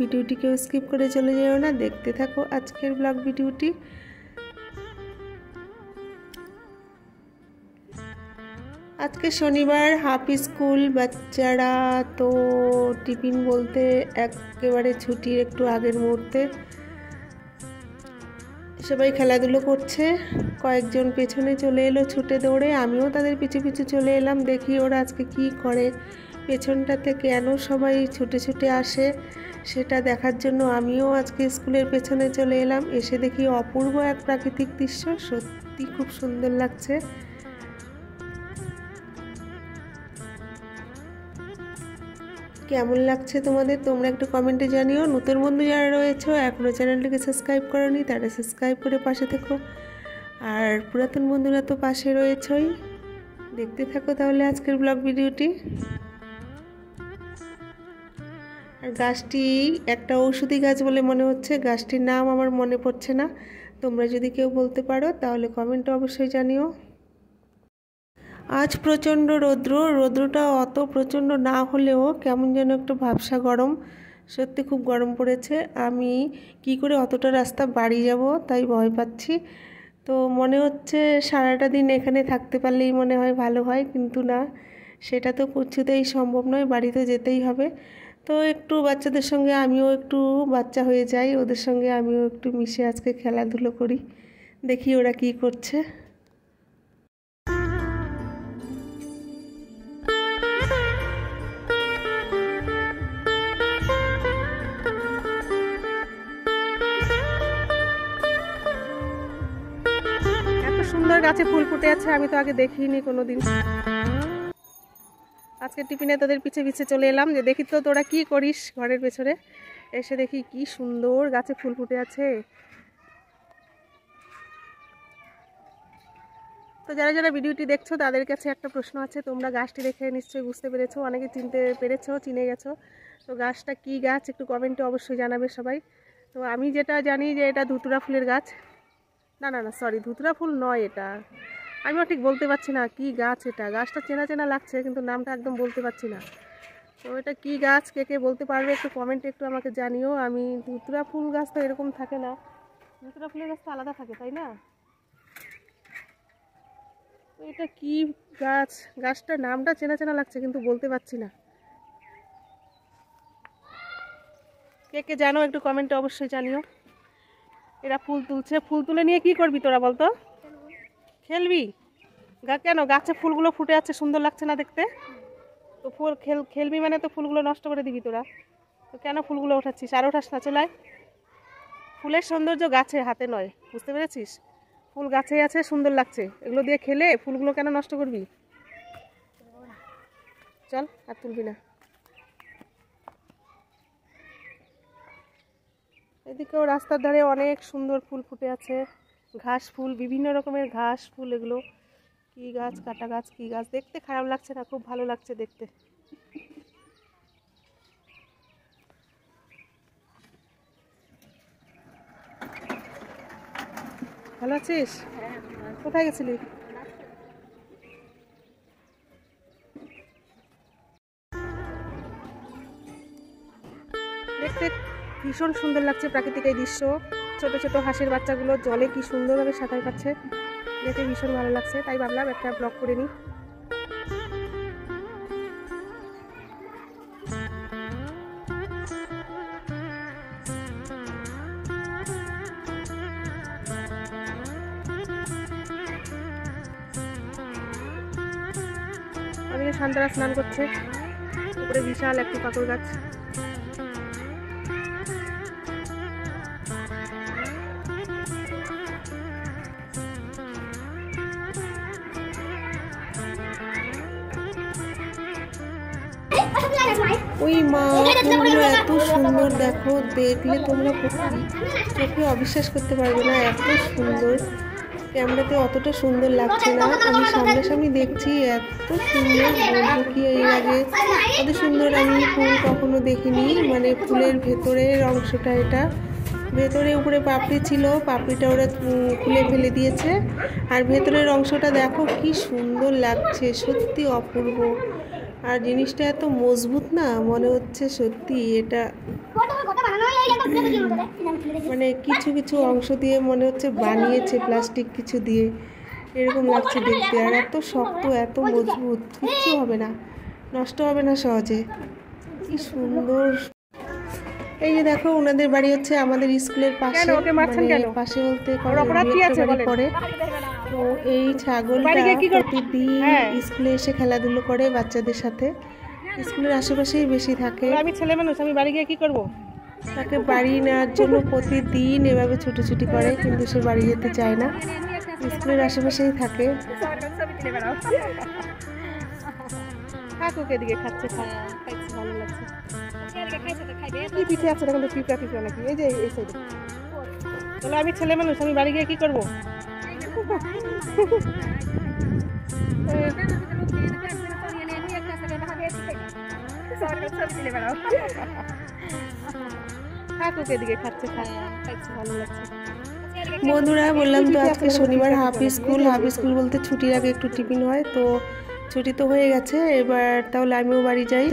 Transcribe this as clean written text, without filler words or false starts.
ভিডিওটিকেও skip করে চলে যেও না, দেখতে থাকো আজকের ব্লগ ভিডিওটি। আজকে শনিবার, হাফ স্কুল, বাচ্চারা তো টিফিন বলতে একেবারে ছুটির একটু আগের মুহূর্তে সবাই খেলাধুলো করছে। কয়েকজন পেছনে চলে এলো ছুটে দৌড়ে, আমিও তাদের পিছু পিছু চলে এলাম, দেখি ওরা আজকে কি করে, পেছনটাতে কেন সবাই ছুটে ছুটে আসে সেটা দেখার জন্য আমিও আজকে স্কুলের পেছনে চলে এলাম। এসে দেখি অপূর্ব এক প্রাকৃতিক দৃশ্য, সত্যি খুব সুন্দর লাগছে। কেমন লাগছে তোমাদের তোমরা একটু কমেন্টে জানিও। নতুন বন্ধু যারা রয়েছে এখনও চ্যানেলটিকে সাবস্ক্রাইব করোনি তারা সাবস্ক্রাইব করে পাশে থেকো, আর পুরাতন বন্ধুরা তো পাশে রয়েছেই। দেখতে থাকো তাহলে আজকের ব্লগ ভিডিওটি। আর গাছটি একটা ঔষধি গাছ বলে মনে হচ্ছে, গাছটির নাম আমার মনে পড়ছে না, তোমরা যদি কেউ বলতে পারো তাহলে কমেন্টে অবশ্যই জানিও। আজ প্রচণ্ড রৌদ্রটা অত প্রচণ্ড না হলেও কেমন যেন একটু ভাবসা গরম, সত্যি খুব গরম পড়েছে। আমি কি করে অতটা রাস্তা বাড়ি যাব তাই ভয় পাচ্ছি। তো মনে হচ্ছে সারাটা দিন এখানে থাকতে পারলেই মনে হয় ভালো হয়, কিন্তু না, সেটা তো কিছুতেই সম্ভব নয়, বাড়িতে যেতেই হবে। তো একটু বাচ্চাদের সঙ্গে আমিও একটু বাচ্চা হয়ে যাই, ওদের সঙ্গে আমিও একটু মিশে আজকে খেলাধুলো করি, দেখি ওরা কি করছে। সুন্দর গাছে ফুল ফুটে আছে, আমি তো আগে দেখিনি কোনোদিন। আজকে টিফিনে তোদের পিছে পিছে চলে এলাম যে দেখি তো তোরা কি করিস ঘরের পেছনে। এসে দেখি কি সুন্দর গাছে ফুল ফুটে আছে। তো যারা যারা ভিডিওটি দেখছো তাদের কাছে একটা প্রশ্ন আছে, তোমরা গাছটি দেখে নিশ্চয়ই বুঝতে পেরেছো, অনেকে চিনতে পেরেছো, চিনে গেছো। তো গাছটা কি গাছ একটু কমেন্টে অবশ্যই জানাবে সবাই। তো আমি যেটা জানি যে এটা ধুতুরা ফুলের গাছ, না না না সরি, ধুতুরা ফুল নয় এটা, আমিও ঠিক বলতে পারছি না কি গাছ এটা। গাছটা চেনা চেনা লাগছে কিন্তু নামটা একদম বলতে পারছি না। তো এটা কি গাছ কে কে বলতে পারবে একটু কমেন্টে একটু আমাকে জানিও। আমি ধুতুরা ফুল গাছ তো এরকম থাকে না, ধুতুরা ফুলের গাছ তো আলাদা থাকে তাই না। তো এটা কি গাছ, গাছটার নামটা চেনা চেনা লাগছে কিন্তু বলতে পারছি না। কে কে জানো একটু কমেন্টে অবশ্যই জানিও। এরা ফুল তুলছে, ফুল তুলে নিয়ে কি করবি তোরা বলতো? খেলবি? কেন? গাছে ফুলগুলো ফুটে আছে, সুন্দর লাগছে না দেখতে? তো ফুল খেলবি মানে তো ফুলগুলো নষ্ট করে দিবি তোরা। তো কেন ফুলগুলো ওঠাচ্ছিস? আর ওঠাস না, চলায়। ফুলের সৌন্দর্য গাছে, হাতে নয়, বুঝতে পেরেছিস? ফুল গাছেই আছে, সুন্দর লাগছে, এগুলো দিয়ে খেলে ফুলগুলো কেন নষ্ট করবি? চল, আর তুলবি না। এদিকেও রাস্তার ধারে অনেক সুন্দর ফুল ফুটে আছে, ঘাস ফুল, বিভিন্ন রকমের ঘাস ফুল। এগুলো কি গাছ, কাটা গাছ, কি গাছ, দেখতে খারাপ লাগছে না, খুব ভালো লাগছে দেখতে। ভালো আছিস? কোথায় গেছিলি? দেখতে ভীষণ সুন্দর লাগছে প্রাকৃতিক এই দৃশ্য। ছোট ছোট হাঁসের বাচ্চাগুলো জলে কি সুন্দরভাবে সাঁতার কাটছে, দেখে ভীষণ ভালো লাগছে, তাই ভাবলাম একটা ব্লগ করে নিই। ওদিকে শান্তরা স্নান করছে, উপরে বিশাল একটি কাঁকড় গাছ। ওই মা ফুলগুলো এত সুন্দর, দেখো দেখলে তোমরা চোখে অবিশ্বাস করতে পারবে না, এত সুন্দর। ক্যামেরাতে অতটা সুন্দর লাগছে না, আমি সামনাসামনি দেখছি এত সুন্দর, বলবো কি এর আগে এত সুন্দর আমি ফুল কখনো দেখিনি। মানে ফুলের ভেতরের অংশটা, এটা ভেতরে উপরে পাপড়ি ছিল, পাপড়িটা ওরা খুলে ফেলে দিয়েছে, আর ভেতরের অংশটা দেখো কি সুন্দর লাগছে, সত্যি অপূর্ব। আর জিনিসটা এত মজবুত না, মনে হচ্ছে সত্যি এটা মানে কিছু কিছু অংশ দিয়ে মনে হচ্ছে বানিয়েছে প্লাস্টিক কিছু দিয়ে, এরকম লাগছে দেখতে। আর এত শক্ত, এত মজবুত, কিচ্ছু হবে না, নষ্ট হবে না সহজে। কি সুন্দর। এই যে দেখো, ওনাদের বাড়ি হচ্ছে আমাদের স্কুলের পাশে, মানে পাশে বলতে বাড়ি পড়ে। তো এই ছাগলটা প্রতিদিন স্কুলে এসে খেলাধুলো করে বাচ্চাদের সাথে, স্কুলের আশেপাশেই বেশি থাকে। আমি ছেলে মানুষ, আমি বাড়ি গিয়ে কি করব? তাকে বাড়ি নেওয়ার জন্য প্রতিদিন এভাবে ছুটোছুটি করে, কিন্তু সে বাড়ি যেতে চায় না, স্কুলের আশেপাশেই থাকে। কাকুকে দিকে খাচ্ছে, ভালো লাগছে। কি পিঠে আছে দেখুন তো, পিঠা পিঠা নাকি? এই যে এই সাইডে। তাহলে আমি ছেলে মানুষ, আমি বাড়ি গিয়ে কি করব? কাকুকে দিকে খাচ্ছে, ভালো লাগছে। বন্ধুরা, বললাম তো আজকে শনিবার, হাফ স্কুল বলতে ছুটির আগে একটু টিফিন হয়, তো ছুটি তো হয়ে গেছে এবার, তাহলে আমিও বাড়ি যাই।